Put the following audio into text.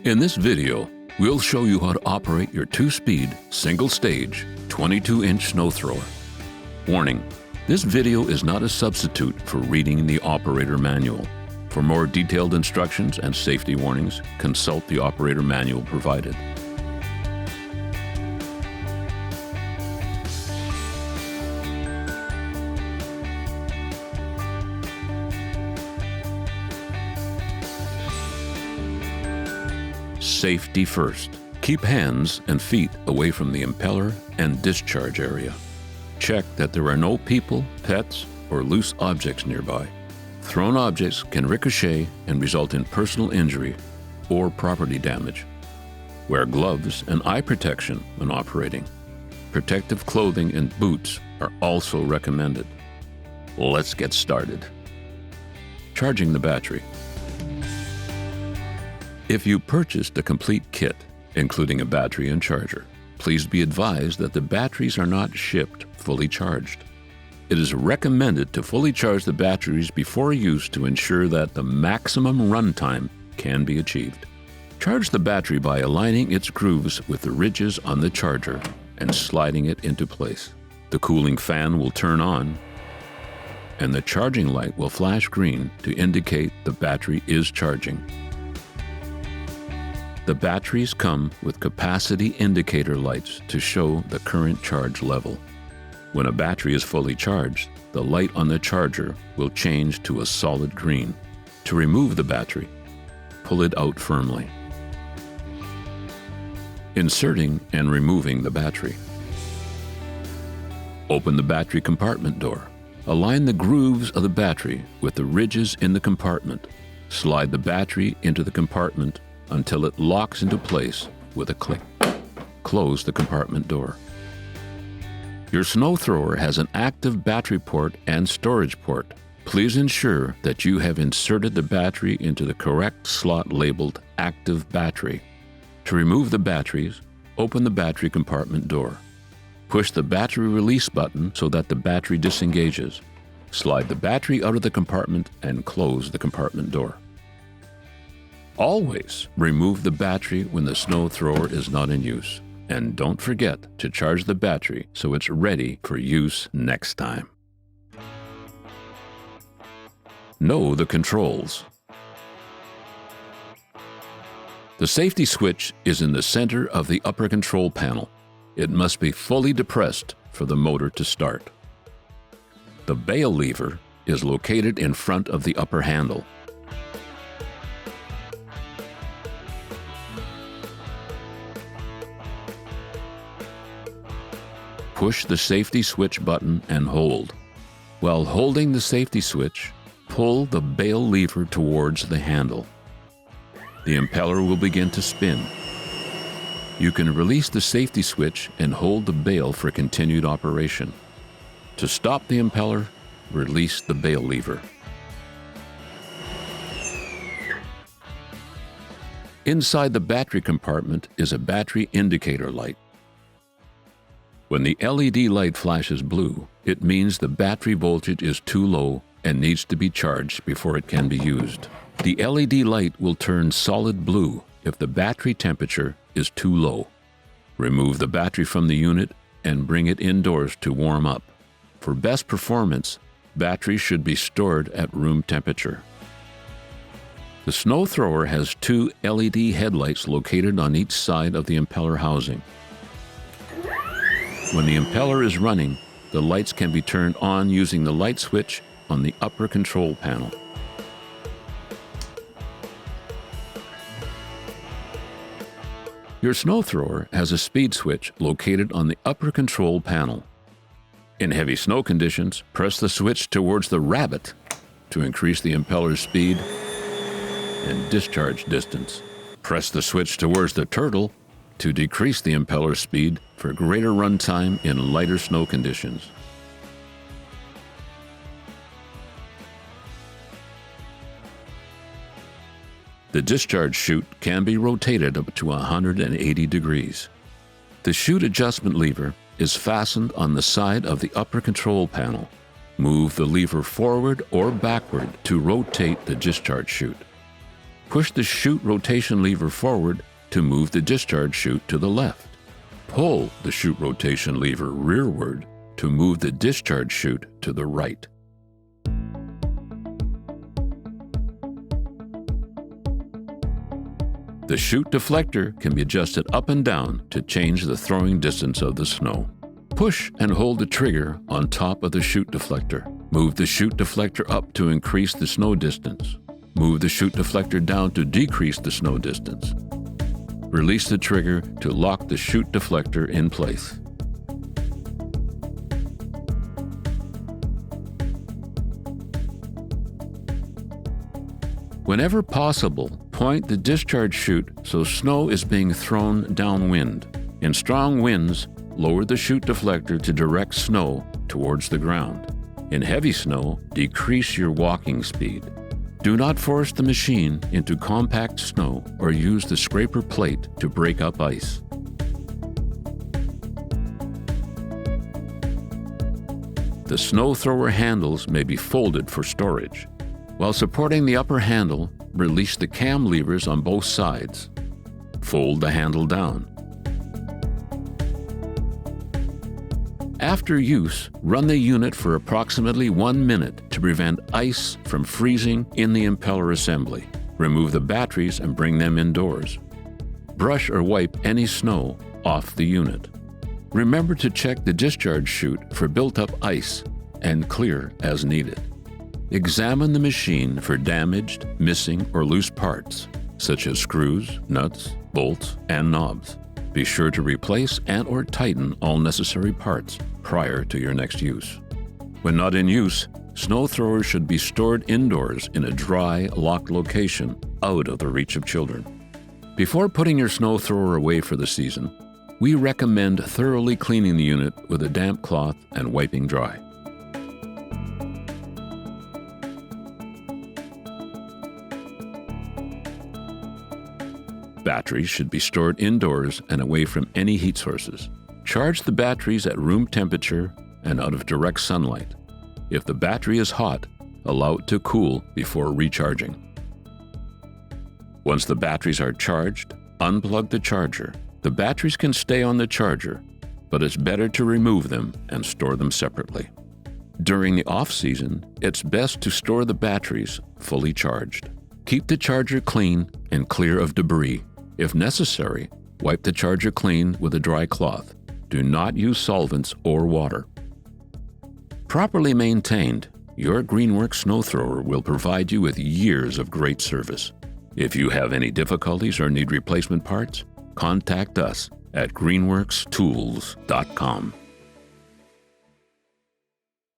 In this video, we'll show you how to operate your 2-speed, single-stage, 22-inch snow thrower. Warning: this video is not a substitute for reading the operator manual. For more detailed instructions and safety warnings, consult the operator manual provided. Safety first. Keep hands and feet away from the impeller and discharge area. Check that there are no people, pets, or loose objects nearby. Thrown objects can ricochet and result in personal injury or property damage. Wear gloves and eye protection when operating. Protective clothing and boots are also recommended. Let's get started. Charging the battery. If you purchased a complete kit, including a battery and charger, please be advised that the batteries are not shipped fully charged. It is recommended to fully charge the batteries before use to ensure that the maximum runtime can be achieved. Charge the battery by aligning its grooves with the ridges on the charger and sliding it into place. The cooling fan will turn on, and the charging light will flash green to indicate the battery is charging. The batteries come with capacity indicator lights to show the current charge level. When a battery is fully charged, the light on the charger will change to a solid green. To remove the battery, pull it out firmly. Inserting and removing the battery. Open the battery compartment door. Align the grooves of the battery with the ridges in the compartment. Slide the battery into the compartment until it locks into place with a click. Close the compartment door. Your snow thrower has an active battery port and storage port. Please ensure that you have inserted the battery into the correct slot labeled active battery. To remove the batteries, open the battery compartment door. Push the battery release button so that the battery disengages. Slide the battery out of the compartment and close the compartment door. Always remove the battery when the snow thrower is not in use. And don't forget to charge the battery so it's ready for use next time. Know the controls. The safety switch is in the center of the upper control panel. It must be fully depressed for the motor to start. The bail lever is located in front of the upper handle. Push the safety switch button and hold. While holding the safety switch, pull the bail lever towards the handle. The impeller will begin to spin. You can release the safety switch and hold the bail for continued operation. To stop the impeller, release the bail lever. Inside the battery compartment is a battery indicator light. When the LED light flashes blue, it means the battery voltage is too low and needs to be charged before it can be used. The LED light will turn solid blue if the battery temperature is too low. Remove the battery from the unit and bring it indoors to warm up. For best performance, batteries should be stored at room temperature. The snow thrower has 2 LED headlights located on each side of the impeller housing. When the impeller is running, the lights can be turned on using the light switch on the upper control panel. Your snow thrower has a speed switch located on the upper control panel. In heavy snow conditions, press the switch towards the rabbit to increase the impeller's speed and discharge distance. Press the switch towards the turtle to decrease the impeller speed for greater runtime in lighter snow conditions. The discharge chute can be rotated up to 180 degrees. The chute adjustment lever is fastened on the side of the upper control panel. Move the lever forward or backward to rotate the discharge chute. Push the chute rotation lever forward to move the discharge chute to the left. Pull the chute rotation lever rearward to move the discharge chute to the right. The chute deflector can be adjusted up and down to change the throwing distance of the snow. Push and hold the trigger on top of the chute deflector. Move the chute deflector up to increase the snow distance. Move the chute deflector down to decrease the snow distance. Release the trigger to lock the chute deflector in place. Whenever possible, point the discharge chute so snow is being thrown downwind. In strong winds, lower the chute deflector to direct snow towards the ground. In heavy snow, decrease your walking speed. Do not force the machine into compact snow or use the scraper plate to break up ice. The snow thrower handles may be folded for storage. While supporting the upper handle, release the cam levers on both sides. Fold the handle down. After use, run the unit for approximately 1 minute to prevent ice from freezing in the impeller assembly. Remove the batteries and bring them indoors. Brush or wipe any snow off the unit. Remember to check the discharge chute for built-up ice and clear as needed. Examine the machine for damaged, missing, or loose parts, such as screws, nuts, bolts, and knobs. Be sure to replace and/or tighten all necessary parts prior to your next use. When not in use, snow throwers should be stored indoors in a dry, locked location out of the reach of children. Before putting your snow thrower away for the season, we recommend thoroughly cleaning the unit with a damp cloth and wiping dry. Batteries should be stored indoors and away from any heat sources. Charge the batteries at room temperature and out of direct sunlight. If the battery is hot, allow it to cool before recharging. Once the batteries are charged, unplug the charger. The batteries can stay on the charger, but it's better to remove them and store them separately. During the off-season, it's best to store the batteries fully charged. Keep the charger clean and clear of debris. If necessary, wipe the charger clean with a dry cloth. Do not use solvents or water. Properly maintained, your Greenworks snow thrower will provide you with years of great service. If you have any difficulties or need replacement parts, contact us at greenworkstools.com.